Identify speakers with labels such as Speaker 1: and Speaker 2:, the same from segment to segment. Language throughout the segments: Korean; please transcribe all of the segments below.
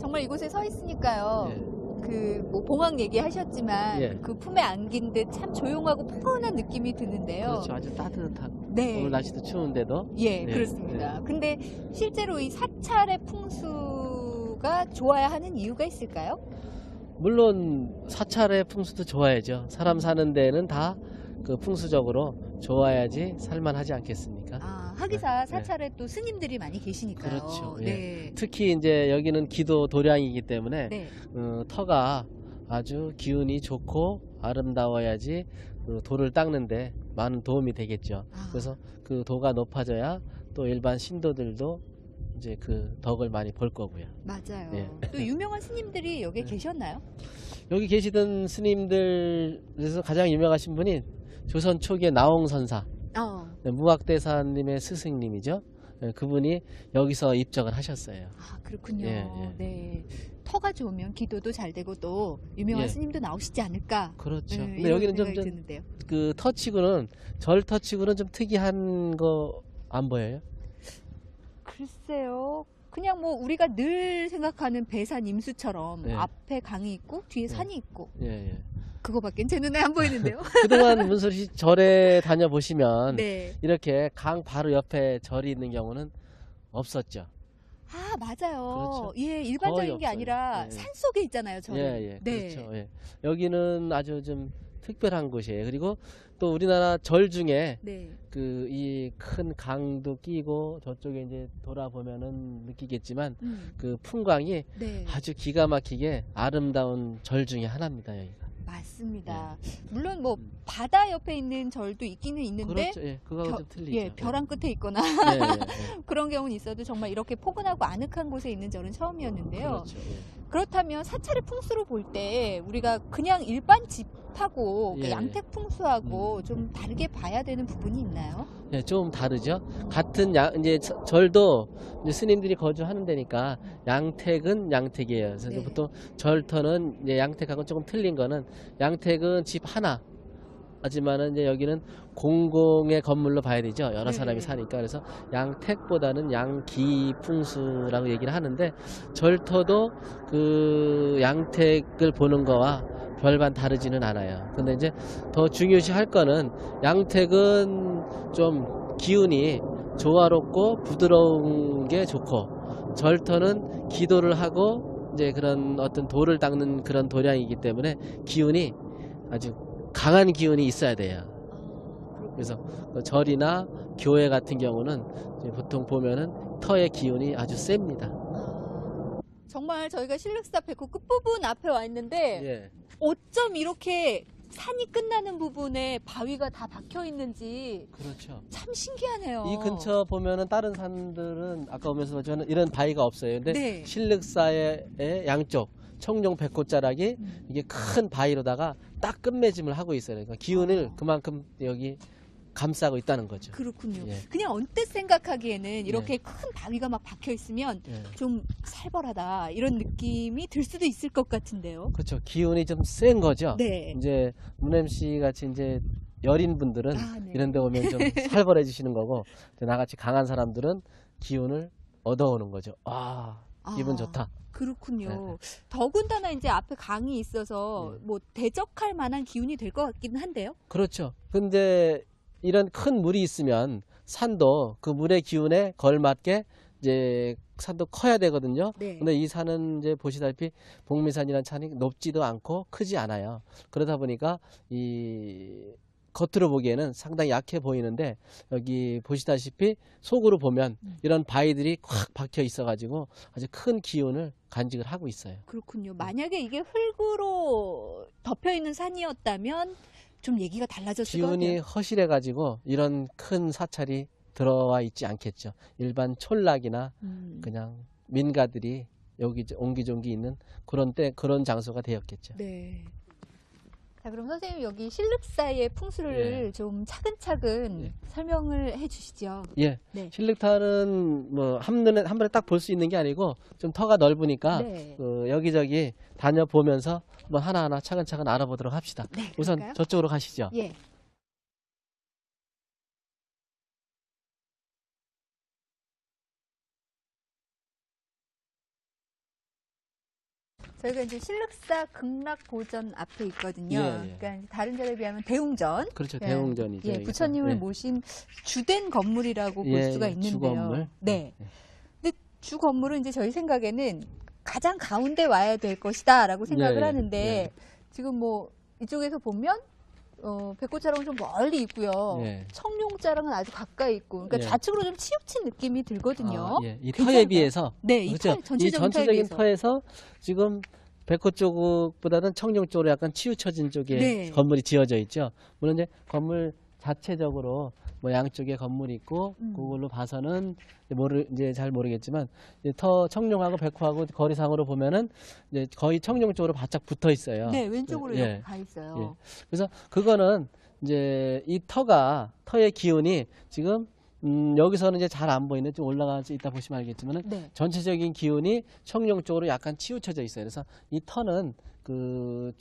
Speaker 1: 정말 이곳에 서 있으니까요.
Speaker 2: 예.
Speaker 1: 뭐 봉황 얘기하셨지만
Speaker 2: 예.
Speaker 1: 그 품에 안긴 듯 참 조용하고 포근한 느낌이 드는데요.
Speaker 2: 그렇죠. 아주 따뜻한.
Speaker 1: 네.
Speaker 2: 오늘 날씨도 추운데도.
Speaker 1: 예,
Speaker 2: 네.
Speaker 1: 그렇습니다. 근데 실제로 이 사찰의 풍수가 좋아야 하는 이유가 있을까요?
Speaker 2: 물론 사찰의 풍수도 좋아야죠. 사람 사는 데는 다 그 풍수적으로 좋아야지 살만하지 않겠습니까?
Speaker 1: 아, 하기사
Speaker 2: 네.
Speaker 1: 사찰에 또 스님들이 많이 계시니까요.
Speaker 2: 그렇죠. 예.
Speaker 1: 네.
Speaker 2: 특히 이제 여기는 기도 도량이기 때문에
Speaker 1: 네.
Speaker 2: 터가 아주 기운이 좋고 아름다워야지 그 도를 닦는데 많은 도움이 되겠죠.
Speaker 1: 아.
Speaker 2: 그래서 그 도가 높아져야 또 일반 신도들도 이제 그 덕을 많이 볼 거고요.
Speaker 1: 맞아요.
Speaker 2: 예.
Speaker 1: 또 유명한 스님들이 여기
Speaker 2: 네.
Speaker 1: 계셨나요?
Speaker 2: 여기 계시던 스님들에서 가장 유명하신 분이 조선 초기의 나홍선사, 무학대사님의 스승님이죠. 그분이 여기서 입적을 하셨어요.
Speaker 1: 아, 그렇군요.
Speaker 2: 예, 예.
Speaker 1: 네. 터가 좋으면 기도도 잘 되고 또 유명한
Speaker 2: 예.
Speaker 1: 스님도 나오시지 않을까?
Speaker 2: 그렇죠.
Speaker 1: 네,
Speaker 2: 근데
Speaker 1: 이런
Speaker 2: 여기는 좀
Speaker 1: 생각이 드는데요.
Speaker 2: 그 터치고는 절 터치고는 좀 특이한 거 안 보여요?
Speaker 1: 글쎄요. 그냥 뭐 우리가 늘 생각하는 배산 임수처럼
Speaker 2: 네.
Speaker 1: 앞에 강이 있고 뒤에
Speaker 2: 네.
Speaker 1: 산이 있고
Speaker 2: 예, 예.
Speaker 1: 그거밖에 제 눈에 안 보이는데요.
Speaker 2: 그동안 문솔씨 절에 다녀보시면
Speaker 1: 네.
Speaker 2: 이렇게 강 바로 옆에 절이 있는 경우는 없었죠.
Speaker 1: 아, 맞아요.
Speaker 2: 그렇죠.
Speaker 1: 예, 일반적인 게
Speaker 2: 거의 없어요.
Speaker 1: 아니라
Speaker 2: 예.
Speaker 1: 산 속에 있잖아요, 저는.
Speaker 2: 예, 예,
Speaker 1: 네.
Speaker 2: 그렇죠. 예. 여기는 아주 좀 특별한 곳이에요. 그리고 또 우리나라 절 중에
Speaker 1: 네.
Speaker 2: 그 이 큰 강도 끼고 저쪽에 이제 돌아보면은 느끼겠지만 그 풍광이
Speaker 1: 네.
Speaker 2: 아주 기가 막히게 아름다운 절 중에 하나입니다, 여기가.
Speaker 1: 맞습니다. 물론 뭐 바다 옆에 있는 절도 있기는 있는데
Speaker 2: 그렇죠. 예, 그거하고 좀 틀리죠.
Speaker 1: 예, 벼랑 끝에 있거나
Speaker 2: 예, 예, 예.
Speaker 1: 그런 경우는 있어도 정말 이렇게 포근하고 아늑한 곳에 있는 절은 처음이었는데요.
Speaker 2: 그렇죠. 예.
Speaker 1: 그렇다면 사찰의 풍수를 볼 때 우리가 그냥 일반 집하고 그
Speaker 2: 예, 예.
Speaker 1: 양택 풍수하고 좀 다르게 봐야 되는 부분이 있나요?
Speaker 2: 예, 좀 다르죠. 같은 이제 절도 이제 스님들이 거주하는 데니까 양택은 양택이에요. 그래서
Speaker 1: 네.
Speaker 2: 보통 절터는 이제 양택하고 조금 틀린 거는 양택은 집 하나. 하지만은 이제 여기는 공공의 건물로 봐야 되죠. 여러
Speaker 1: 네.
Speaker 2: 사람이 사니까. 그래서 양택보다는 양기풍수라고 얘기를 하는데 절터도 그 양택을 보는 거와 별반 다르지는 않아요. 근데 이제 더 중요시 할 거는 양택은 좀 기운이 조화롭고 부드러운 게 좋고 절터는 기도를 하고 이제 그런 어떤 도를 닦는 그런 도량이기 때문에 기운이 아주 강한 기운이 있어야 돼요. 그래서 절이나 교회 같은 경우는 이제 보통 보면은 터의 기운이 아주 셉니다.
Speaker 1: 정말 저희가 신륵사 백호 끝부분 앞에 와 있는데
Speaker 2: 예.
Speaker 1: 어쩜 이렇게 산이 끝나는 부분에 바위가 다 박혀 있는지
Speaker 2: 그렇죠.
Speaker 1: 참 신기하네요.
Speaker 2: 이 근처 보면은 다른 산들은 아까 오면서 저는 이런 바위가 없어요. 근데
Speaker 1: 네.
Speaker 2: 신륵사의 양쪽 청룡 백호자락이 이게 큰 바위로다가 딱 끝맺음을 하고 있어요. 그러니까 기운을 그만큼 여기 감싸고 있다는 거죠.
Speaker 1: 그렇군요.
Speaker 2: 예.
Speaker 1: 그냥 언뜻 생각하기에는 이렇게 큰 바위가 막 박혀 있으면
Speaker 2: 예.
Speaker 1: 좀 살벌하다 이런 느낌이 들 수도 있을 것 같은데요.
Speaker 2: 그렇죠. 기운이 좀 센 거죠.
Speaker 1: 네.
Speaker 2: 이제 문MC 같이 이제 여린 분들은
Speaker 1: 네.
Speaker 2: 이런 데 오면 좀 살벌해지시는 거고 나같이 강한 사람들은 기운을 얻어오는 거죠. 기분 좋다.
Speaker 1: 그렇군요.
Speaker 2: 네.
Speaker 1: 더군다나 이제 앞에 강이 있어서 뭐 대적할 만한 기운이 될 것 같기는 한데요.
Speaker 2: 그렇죠. 근데 이런 큰 물이 있으면 산도 그 물의 기운에 걸맞게 이제 산도 커야 되거든요.
Speaker 1: 네.
Speaker 2: 근데 이 산은 이제 보시다시피 복미산이라는 산이 높지도 않고 크지 않아요. 그러다 보니까 이 겉으로 보기에는 상당히 약해 보이는데 여기 보시다시피 속으로 보면 이런 바위들이 꽉 박혀 있어 가지고 아주 큰 기운을 간직을 하고 있어요.
Speaker 1: 그렇군요. 만약에 이게 흙으로 덮여 있는 산이었다면 좀 얘기가 달라졌을 것
Speaker 2: 기운이
Speaker 1: 같아요.
Speaker 2: 허실해 가지고 이런 큰 사찰이 들어와 있지 않겠죠. 일반 촌락이나 그냥 민가들이 여기 옹기종기 있는 그런 장소가 되었겠죠.
Speaker 1: 네. 자, 그럼 선생님 여기 신륵사의 풍수를 좀 차근차근 설명을 해주시죠.
Speaker 2: 예,
Speaker 1: 네.
Speaker 2: 신륵탄은 뭐 한 번에 딱 볼 수 있는 게 아니고 좀 터가 넓으니까
Speaker 1: 네.
Speaker 2: 여기저기 다녀보면서 뭐 하나하나 차근차근 알아보도록 합시다.
Speaker 1: 네,
Speaker 2: 우선
Speaker 1: 그럴까요?
Speaker 2: 저쪽으로 가시죠.
Speaker 1: 예. 저희가 이제 신륵사 극락고전 앞에 있거든요.
Speaker 2: 예, 예.
Speaker 1: 그러니까 이제 다른 절에 비하면 대웅전.
Speaker 2: 그렇죠.
Speaker 1: 예.
Speaker 2: 대웅전이죠.
Speaker 1: 예,
Speaker 2: 여기서.
Speaker 1: 부처님을
Speaker 2: 예.
Speaker 1: 모신 주된 건물이라고 볼
Speaker 2: 예,
Speaker 1: 수가
Speaker 2: 예,
Speaker 1: 있는데요.
Speaker 2: 주건물.
Speaker 1: 네.
Speaker 2: 예.
Speaker 1: 근데 주 건물은 이제 저희 생각에는 가장 가운데 와야 될 것이다라고 생각을
Speaker 2: 예, 예.
Speaker 1: 하는데
Speaker 2: 예.
Speaker 1: 지금 뭐 이쪽에서 보면 백호자랑은 좀 멀리 있고요.
Speaker 2: 예.
Speaker 1: 청룡자랑은 아주 가까이 있고, 그러니까
Speaker 2: 예.
Speaker 1: 좌측으로 좀 치우친 느낌이 들거든요.
Speaker 2: 예. 이
Speaker 1: 괜찮을까요?
Speaker 2: 터에 비해서
Speaker 1: 네, 이
Speaker 2: 그렇죠.
Speaker 1: 터,
Speaker 2: 이
Speaker 1: 전체적인 터에
Speaker 2: 전체적인
Speaker 1: 비해서.
Speaker 2: 터에서 지금 백호 쪽보다는 청룡 쪽으로 약간 치우쳐진 쪽에
Speaker 1: 네.
Speaker 2: 건물이 지어져 있죠. 물론 이제 건물 자체적으로 뭐 양쪽에 건물이 있고 그걸로 봐서는 이제 잘 모르겠지만 이제 터 청룡하고 백호하고 거리상으로 보면은 이제 거의 청룡 쪽으로 바짝 붙어 있어요.
Speaker 1: 네, 왼쪽으로
Speaker 2: 예.
Speaker 1: 이렇게 가 있어요.
Speaker 2: 예. 그래서 그거는 이제 이 터의 기운이 지금 여기서는 이제 잘 안 보이는데 좀 올라가 있다 보시면 알겠지만은
Speaker 1: 네.
Speaker 2: 전체적인 기운이 청룡 쪽으로 약간 치우쳐져 있어요. 그래서 이 터는 그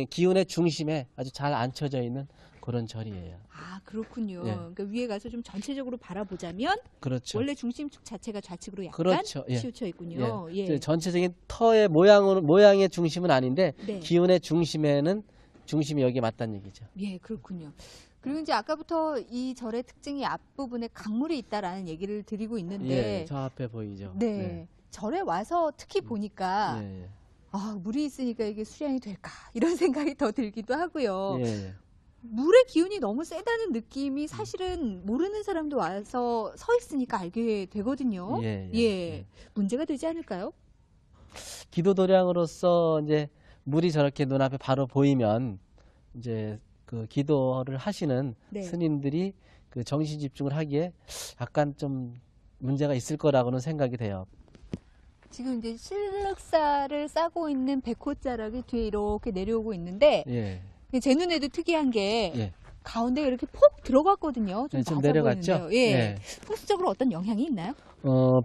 Speaker 2: 기운의 중심에 아주 잘 앉혀져 있는 그런 절이에요.
Speaker 1: 아, 그렇군요.
Speaker 2: 예.
Speaker 1: 그러니까 위에 가서 좀 전체적으로 바라보자면
Speaker 2: 그렇죠.
Speaker 1: 원래 중심축 자체가 좌측으로 약간
Speaker 2: 그렇죠. 예.
Speaker 1: 치우쳐 있군요. 예.
Speaker 2: 예. 전체적인 터의 모양의 중심은 아닌데
Speaker 1: 네.
Speaker 2: 기운의 중심이 여기에 맞다는 얘기죠.
Speaker 1: 예, 그렇군요. 그리고 이제 아까부터 이 절의 특징이 앞부분에 강물이 있다라는 얘기를 드리고 있는데
Speaker 2: 예, 저 앞에 보이죠.
Speaker 1: 네. 절에 와서 특히 보니까
Speaker 2: 예,
Speaker 1: 아, 물이 있으니까 이게 수량이 될까 이런 생각이 더 들기도 하고요.
Speaker 2: 예. 예.
Speaker 1: 물의 기운이 너무 세다는 느낌이 사실은 모르는 사람도 와서 서 있으니까 알게 되거든요.
Speaker 2: 예, 예,
Speaker 1: 예.
Speaker 2: 예.
Speaker 1: 문제가 되지 않을까요?
Speaker 2: 기도 도량으로서 이제 물이 저렇게 눈앞에 바로 보이면 이제 그 기도를 하시는
Speaker 1: 네.
Speaker 2: 스님들이 그 정신 집중을 하기에 약간 좀 문제가 있을 거라고는 생각이 돼요.
Speaker 1: 지금 이제 신륵사를 싸고 있는 백호자락이 뒤에 이렇게 내려오고 있는데
Speaker 2: 예.
Speaker 1: 제 눈에도 특이한 게
Speaker 2: 예.
Speaker 1: 가운데 이렇게 폭 들어갔거든요. 좀
Speaker 2: 네, 좀
Speaker 1: 낮아
Speaker 2: 내려갔죠?
Speaker 1: 보이는데요. 예.
Speaker 2: 예.
Speaker 1: 풍수적으로 어떤 영향이 있나요?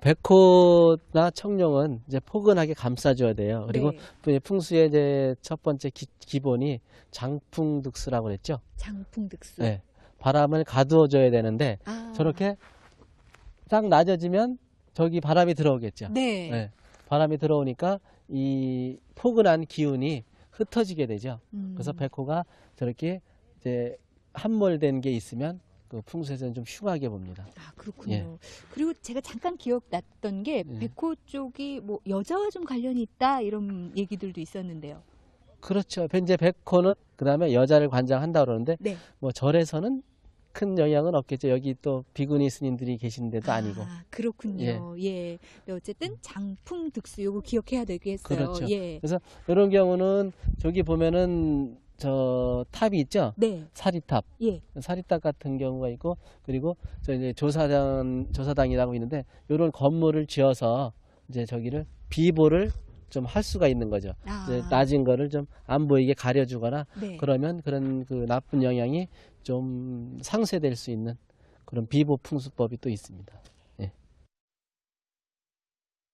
Speaker 2: 백호나 청룡은 이제 포근하게 감싸줘야 돼요. 그리고
Speaker 1: 네.
Speaker 2: 또 이제 풍수의 이제 첫 번째 기본이 장풍득수라고 그랬죠.
Speaker 1: 장풍득수.
Speaker 2: 예. 바람을 가두어줘야 되는데
Speaker 1: 아.
Speaker 2: 저렇게 딱 낮아지면 저기 바람이 들어오겠죠.
Speaker 1: 네.
Speaker 2: 예. 바람이 들어오니까 이 포근한 기운이 흩어지게 되죠. 그래서 백호가 저렇게 이제 함몰된 게 있으면 그 풍수에서는 좀 흉하게 봅니다.
Speaker 1: 아, 그렇군요.
Speaker 2: 예.
Speaker 1: 그리고 제가 잠깐 기억났던 게
Speaker 2: 예.
Speaker 1: 백호 쪽이 뭐 여자와 좀 관련이 있다 이런 얘기들도 있었는데요.
Speaker 2: 그렇죠. 이제 백호는 그다음에 여자를 관장한다 그러는데
Speaker 1: 네.
Speaker 2: 뭐 절에서는 큰 영향은 없겠죠. 여기 또 비구니 스님들이 계신 데도 아니고.
Speaker 1: 아, 그렇군요. 예. 근데 어쨌든 장풍득수 요거 기억해야 되겠어요.
Speaker 2: 그렇죠.
Speaker 1: 예.
Speaker 2: 그래서 이런 경우는 저기 보면은 저 탑이 있죠.
Speaker 1: 네.
Speaker 2: 사리탑.
Speaker 1: 예.
Speaker 2: 사리탑 같은 경우가 있고 그리고 저 이제 조사당이라고 있는데 이런 건물을 지어서 이제 저기를 비보를 좀 할 수가 있는 거죠.
Speaker 1: 아.
Speaker 2: 이제 낮은 거를 좀 안 보이게 가려주거나
Speaker 1: 네.
Speaker 2: 그러면 그런 그 나쁜 영향이 좀 상쇄될 수 있는 그런 비보 풍수법이 또 있습니다.